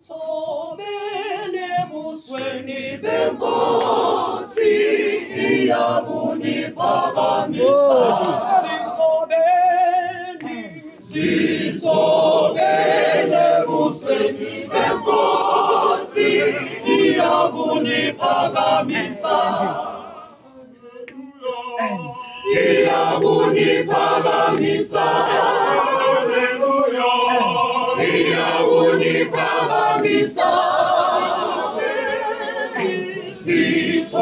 Sitobene busweni benkosi iyakunipakamisa. Sitobene busweni benkosi iyakunipakamisa. Iyakunipakamisa. Iyakunipakamisa.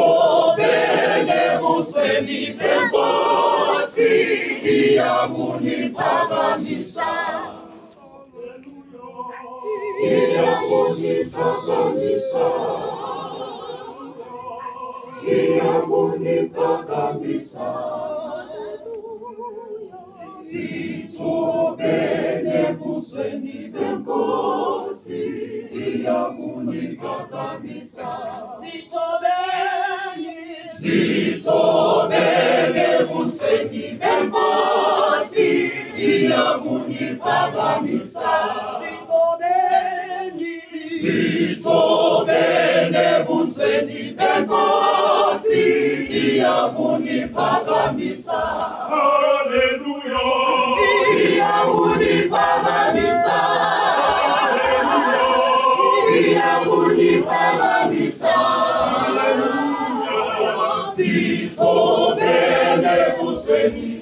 Sitobene busweni benkosi iyakunipakamisa. Iyakunipakamisa. Iyakunipakamisa. Sitobene busweni benkosi iyakunipakamisa. Sitobene busweni benkosi iyakunipakamisa. Sitobene busweni benkosi iyakunipakamisa. Hallelujah. Iyakunipakamisa. Iyakunipakamisa. Sitobene busweni